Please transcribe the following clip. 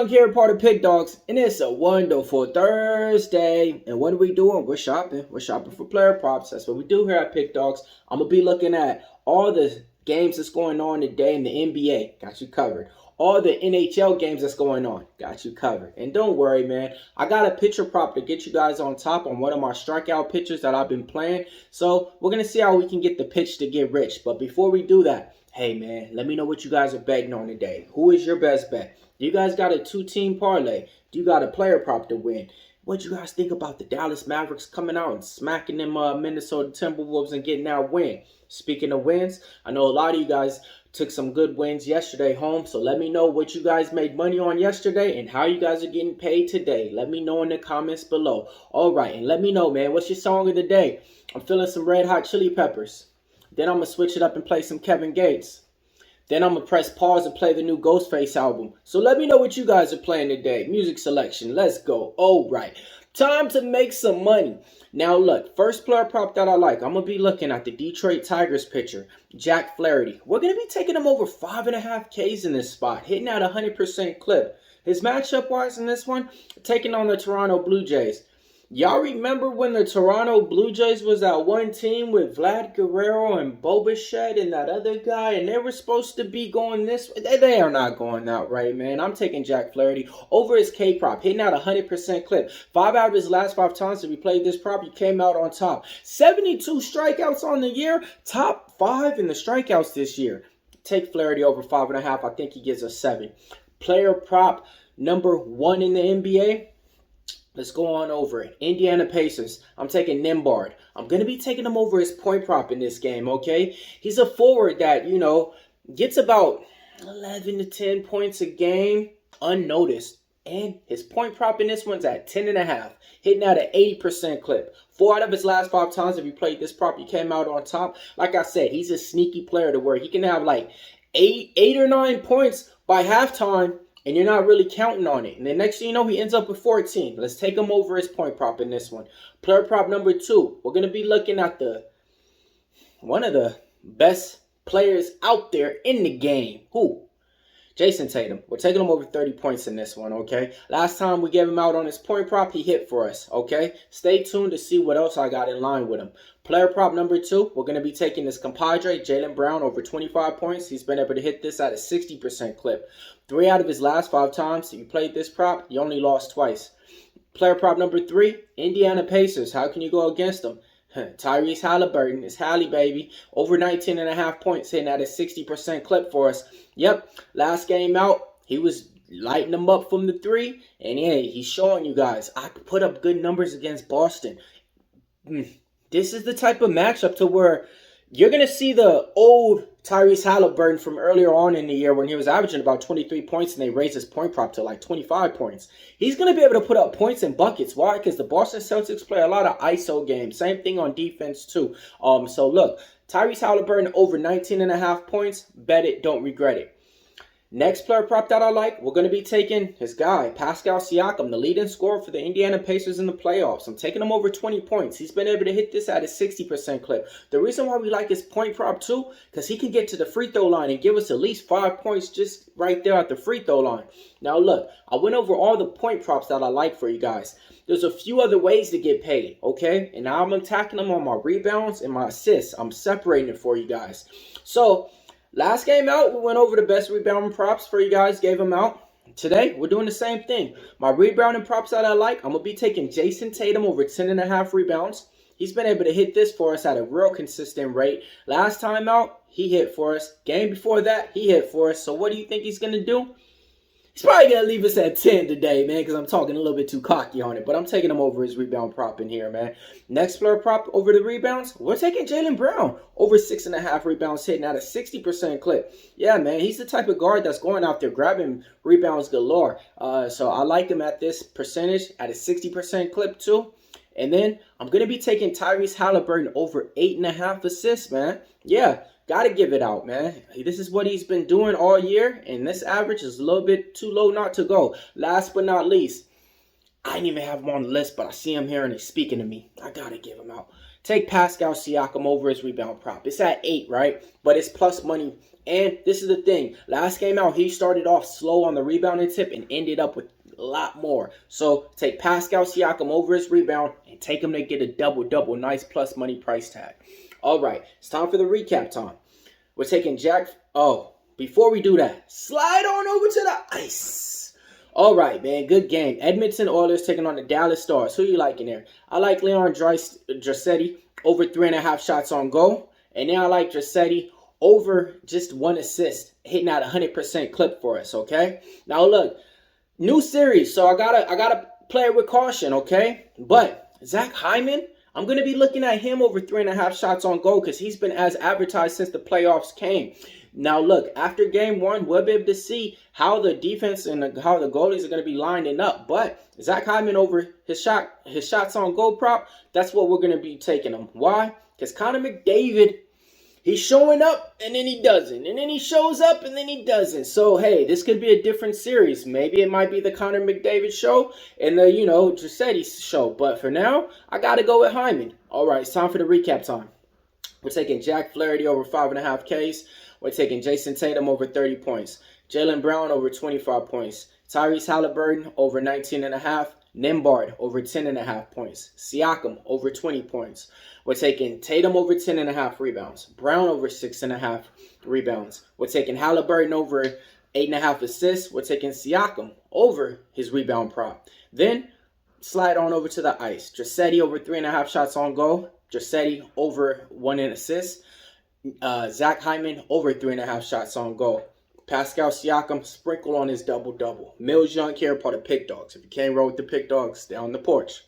Young here, part of PickDawgz, and it's a wonderful Thursday. And what are we doing? We're shopping. We're shopping for player props. That's what we do here at PickDawgz. I'm going to be looking at all the games that's going on today in the NBA. Got you covered. All the NHL games that's going on. Got you covered. And don't worry, man. I got a pitcher prop to get you guys on top on one of my strikeout pitchers that I've been playing. So we're going to see how we can get the pitch to get rich. But before we do that, hey, man, let me know what you guys are betting on today. Who is your best bet? Do you guys got a two-team parlay? Do you got a player prop to win? What do you guys think about the Dallas Mavericks coming out and smacking them Minnesota Timberwolves and getting that win? Speaking of wins, I know a lot of you guys took some good wins yesterday home. So let me know what you guys made money on yesterday and how you guys are getting paid today. Let me know in the comments below. All right, and let me know, man, what's your song of the day? I'm feeling some Red Hot Chili Peppers. Then I'm going to switch it up and play some Kevin Gates. Then I'm going to press pause and play the new Ghostface album. So let me know what you guys are playing today. Music selection. Let's go. All right. Time to make some money. Now look, first player prop that I like. I'm going to be looking at the Detroit Tigers pitcher, Jack Flaherty. We're going to be taking him over 5.5 Ks in this spot, hitting at 100% clip. His matchup-wise in this one, taking on the Toronto Blue Jays. Y'all remember when the Toronto Blue Jays was that one team with Vlad Guerrero and Bo Bichette and that other guy, and they were supposed to be going this way? They are not going that right, man. I'm taking Jack Flaherty over his K prop, hitting out 100% clip. 5 out of his last 5 times that we played this prop, he came out on top. 72 strikeouts on the year, top 5 in the strikeouts this year. Take Flaherty over 5.5. I think he gives us 7. Player prop number 1 in the NBA. Let's go on over it. Indiana Pacers. I'm taking Nimbard. I'm going to be taking him over his point prop in this game, okay? He's a forward that, you know, gets about 11 to 10 points a game unnoticed. And his point prop in this one's at 10.5. Hitting at an 80% clip. 4 out of his last 5 times if you played this prop, he came out on top. Like I said, he's a sneaky player to where he can have like 8 or 9 points by halftime. And you're not really counting on it. And the next thing you know, he ends up with 14. Let's take him over his point prop in this one. Player prop number 2. We're going to be looking at one of the best players out there in the game. Who? Jason Tatum. We're taking him over 30 points in this one, okay? Last time we gave him out on his point prop, he hit for us, okay? Stay tuned to see what else I got in line with him. Player prop number 2, we're going to be taking this compadre, Jaylen Brown, over 25 points. He's been able to hit this at a 60% clip. 3 out of his last 5 times you played this prop, you only lost twice. Player prop number 3, Indiana Pacers. How can you go against them? Tyrese Halliburton is Hallie, baby. Over 19.5 points, hitting at a 60% clip for us. Yep, last game out, he was lighting them up from the 3. And yeah, he's showing you guys, I could put up good numbers against Boston. This is the type of matchup to where you're going to see the old Tyrese Halliburton from earlier on in the year when he was averaging about 23 points and they raised his point prop to like 25 points. He's going to be able to put up points and buckets. Why? Because the Boston Celtics play a lot of ISO games. Same thing on defense too. So look, Tyrese Halliburton over 19.5 points. Bet it, don't regret it. Next player prop that I like, we're going to be taking his guy, Pascal Siakam, the leading scorer for the Indiana Pacers in the playoffs. I'm taking him over 20 points. He's been able to hit this at a 60% clip. The reason why we like his point prop too, because he can get to the free throw line and give us at least 5 points just right there at the free throw line. Now look, I went over all the point props that I like for you guys. There's a few other ways to get paid, okay? And now I'm attacking them on my rebounds and my assists. I'm separating it for you guys. So last game out, we went over the best rebounding props for you guys, gave them out. Today, we're doing the same thing. My rebounding props that I like, I'm going to be taking Jason Tatum over 10.5 rebounds. He's been able to hit this for us at a real consistent rate. Last time out, he hit for us. Game before that, he hit for us. So what do you think he's going to do? He's probably going to leave us at 10 today, man, because I'm talking a little bit too cocky on it. But I'm taking him over his rebound prop in here, man. Next player prop over the rebounds, we're taking Jaylen Brown over 6.5 rebounds, hitting at a 60% clip. Yeah, man, he's the type of guard that's going out there grabbing rebounds galore. So I like him at this percentage at a 60% clip too. And then I'm going to be taking Tyrese Halliburton over 8.5 assists, man. Yeah. Got to give it out, man. This is what he's been doing all year, and this average is a little bit too low not to go. Last but not least, I didn't even have him on the list, but I see him here and he's speaking to me. I got to give him out. Take Pascal Siakam over his rebound prop. It's at 8, right? But it's plus money. And this is the thing. Last game out, he started off slow on the rebounding tip and ended up with a lot more. So take Pascal Siakam over his rebound and take him to get a double-double. Nice plus money price tag. All right. It's time for the recap time. We're taking Jack. Oh, before we do that, slide on over to the ice. All right, man. Good game. Edmonton Oilers taking on the Dallas Stars. Who you liking there? I like Leon Draisaitl over 3.5 shots on goal. And then I like Draisaitl over just 1 assist, hitting at 100% clip for us, okay? Now, look, new series, so I gotta play it with caution, okay? But Zach Hyman, I'm going to be looking at him over 3.5 shots on goal because he's been as advertised since the playoffs came. Now, look, after game 1, we'll be able to see how the defense and how the goalies are going to be lining up. But Zach Hyman over his shots on goal prop, that's what we're going to be taking him. Why? Because Connor McDavid, he's showing up and then he doesn't. And then he shows up and then he doesn't. So, hey, this could be a different series. Maybe it might be the Connor McDavid show and the, Draisaitl show. But for now, I got to go with Hyman. All right, it's time for the recap time. We're taking Jack Flaherty over 5.5 Ks. We're taking Jason Tatum over 30 points. Jaylen Brown over 25 points. Tyrese Halliburton over 19.5. Nembhard over 10.5 points. Siakam over 20 points. We're taking Tatum over 10.5 rebounds. Brown over 6.5 rebounds. We're taking Halliburton over 8.5 assists. We're taking Siakam over his rebound prop. Then slide on over to the ice. Draisaitl over 3.5 shots on goal. Draisaitl over 1 assist. Zach Hyman over 3.5 shots on goal. Pascal Siakam sprinkle on his double-double. Millz Young here, part of Pick Dawgz. If you can't roll with the Pick Dawgz, stay on the porch.